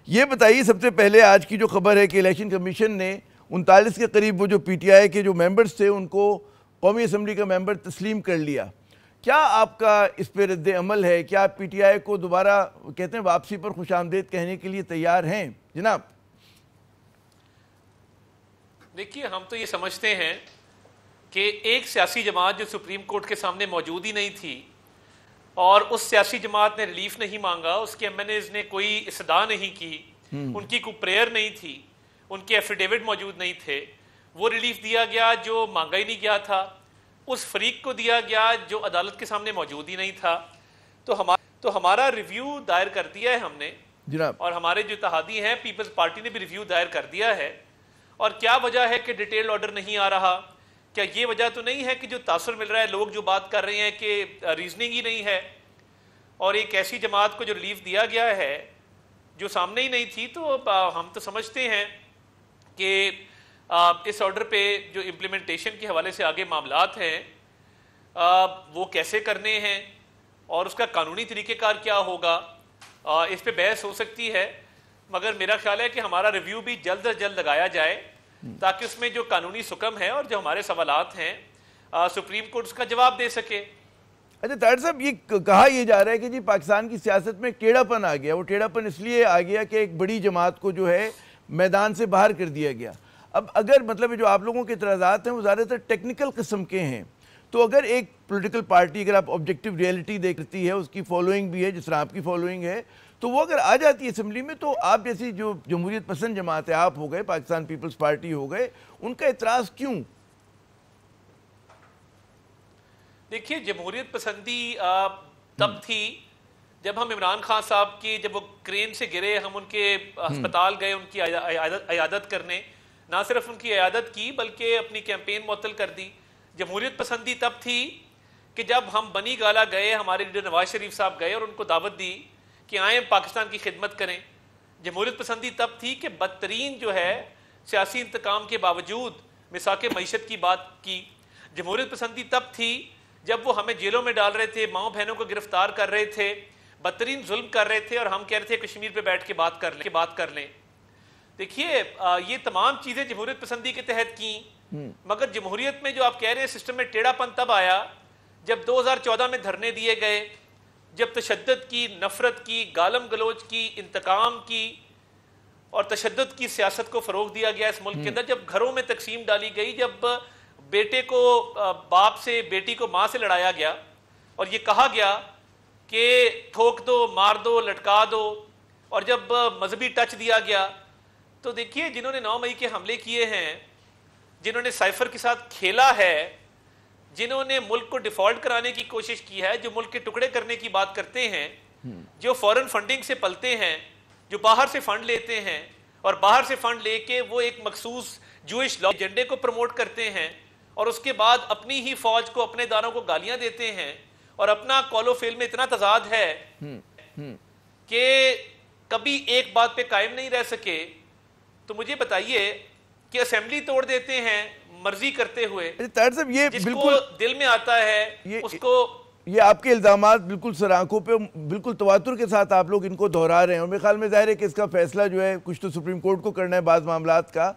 یہ بتائیے سب سے پہلے آج کی جو خبر ہے کہ الیکشن کمیشن نے 39 کے قریب وہ جو پی ٹی آئی کے جو ممبرز تھے ان کو قومی اسمبلی کا ممبر تسلیم کر لیا. کیا آپ کا اس پہ رد عمل ہے؟ کیا آپ پی ٹی آئی کو دوبارہ کہتے ہیں واپسی پر خوش آمدید کہنے کے لیے تیار ہیں جناب؟ دیکھیے، ہم تو یہ سمجھتے ہیں کہ ایک سیاسی جماعت جو سپریم کورٹ کے سامنے موجود ہی نہیں تھی اور اس سیاسی جماعت نے ریلیف نہیں مانگا، اس کے ایم این ایز نے کوئی استدعا نہیں کی، ان کی کوئی پریئر نہیں تھی، ان کے ایفیڈیوٹ موجود نہیں تھے، وہ ریلیف دیا گیا جو مانگا ہی نہیں گیا تھا، اس فریق کو دیا گیا جو عدالت کے سامنے موجود ہی نہیں تھا. تو ہمارا ریویو دائر کر دیا ہے ہم نے جناب، اور ہمارے جو اتحادی ہیں پیپلز پارٹی نے بھی ریویو دائر کر دیا ہے. اور کیا وجہ ہے کہ ڈیٹیل آرڈر نہیں آ رہا؟ کیا یہ وجہ تو نہیں ہے کہ جو تاثر مل رہا ہے، لوگ جو بات کر رہے ہیں کہ ریزننگ ہی نہیں ہے، اور ایک ایسی جماعت کو جو ریلیف دیا گیا ہے جو سامنے ہی نہیں تھی؟ تو ہم تو سمجھتے ہیں کہ اس آرڈر پہ جو امپلیمنٹیشن کے حوالے سے آگے معاملات ہیں وہ کیسے کرنے ہیں اور اس کا قانونی طریقہ کار کیا ہوگا، اس پہ بحث ہو سکتی ہے. مگر میرا خیال ہے کہ ہمارا ریویو بھی جلد از جلد لگایا جائے تاکہ اس میں جو قانونی سکم ہے اور جو ہمارے سوالات ہیں سپریم کورٹ اس کا جواب دے سکے. اچھا طاہر صاحب، یہ کہا یہ جا رہا ہے کہ جی پاکستان کی سیاست میں ٹیڑھا پن آ گیا. وہ ٹیڑھا پن اس لیے آ گیا کہ ایک بڑی جماعت کو جو ہے میدان سے باہر کر دیا گیا. اب اگر مطلب جو آپ لوگوں کے اعتراضات ہیں وہ زیادہ تر ٹیکنیکل قسم کے ہیں، تو اگر ایک پولیٹیکل پارٹی اگر آپ آبجیکٹیو ریئلٹی دیکھتی ہے، اس کی فالوئنگ بھی ہے جس طرح آپ کی فالوئنگ ہے، تو وہ اگر آ جاتی ہے اسمبلی میں، تو آپ جیسی جو جمہوریت پسند جماعت ہے، آپ ہو گئے، پاکستان پیپلز پارٹی ہو گئے، ان کا اعتراض کیوں؟ دیکھیے، جمہوریت پسندی تب تھی جب ہم عمران خان صاحب کی جب وہ کرین سے گرے، ہم ان کے ہسپتال گئے ان کی عیادت کرنے، نہ صرف ان کی عیادت کی بلکہ اپنی کیمپین معطل کر دی. جمہوریت پسندی تب تھی کہ جب ہم بنی گالا گئے، ہمارے لیڈر نواز شریف صاحب گئے اور ان کو دعوت دی کہ آئیں پاکستان کی خدمت کریں. جمہوریت پسندی تب تھی کہ بدترین جو ہے سیاسی انتقام کے باوجود مساق معیشت کی بات کی. جمہوریت پسندی تب تھی جب وہ ہمیں جیلوں میں ڈال رہے تھے، ماؤں بہنوں کو گرفتار کر رہے تھے، بدترین ظلم کر رہے تھے، اور ہم کہہ رہے تھے کشمیر پہ بیٹھ کے بات کر لیں. دیکھیے، یہ تمام چیزیں جمہوریت پسندی کے تحت کی. مگر جمہوریت میں جو آپ کہہ رہے ہیں سسٹم میں ٹیڑھا پن تب آیا جب 2014 میں دھرنے دیے گئے، جب تشدد کی، نفرت کی، گالم گلوچ کی، انتقام کی اور تشدد کی سیاست کو فروغ دیا گیا اس ملک کے اندر، جب گھروں میں تقسیم ڈالی گئی، جب بیٹے کو باپ سے، بیٹی کو ماں سے لڑایا گیا اور یہ کہا گیا کہ ٹھوک دو، مار دو، لٹکا دو، اور جب مذہبی ٹچ دیا گیا. تو دیکھیے، جنہوں نے 9 مئی کے حملے کیے ہیں، جنہوں نے سائفر کے ساتھ کھیلا ہے، جنہوں نے ملک کو ڈیفالٹ کرانے کی کوشش کی ہے، جو ملک کے ٹکڑے کرنے کی بات کرتے ہیں، جو فورن فنڈنگ سے پلتے ہیں، جو باہر سے فنڈ لیتے ہیں اور باہر سے فنڈ لے کے وہ ایک مخصوص جوئش لا ایجنڈے کو پروموٹ کرتے ہیں اور اس کے بعد اپنی ہی فوج کو، اپنے داروں کو گالیاں دیتے ہیں، اور اپنا قول و فعل میں اتنا تضاد ہے کہ کبھی ایک بات پہ قائم نہیں رہ سکے. تو مجھے بتائیے کہ اسمبلی توڑ دیتے ہیں مرضی کرتے ہوئے، جس کو دل میں آتا ہے اس کو. یہ آپ کے الزامات بالکل سر آنکھوں پہ بالکل تواتر کے ساتھ آپ لوگ ان کو دہرا رہے ہیں، اور میرے خیال میں ظاہر ہے کہ اس کا فیصلہ جو ہے کچھ تو سپریم کورٹ کو کرنا ہے بعض معاملات کا،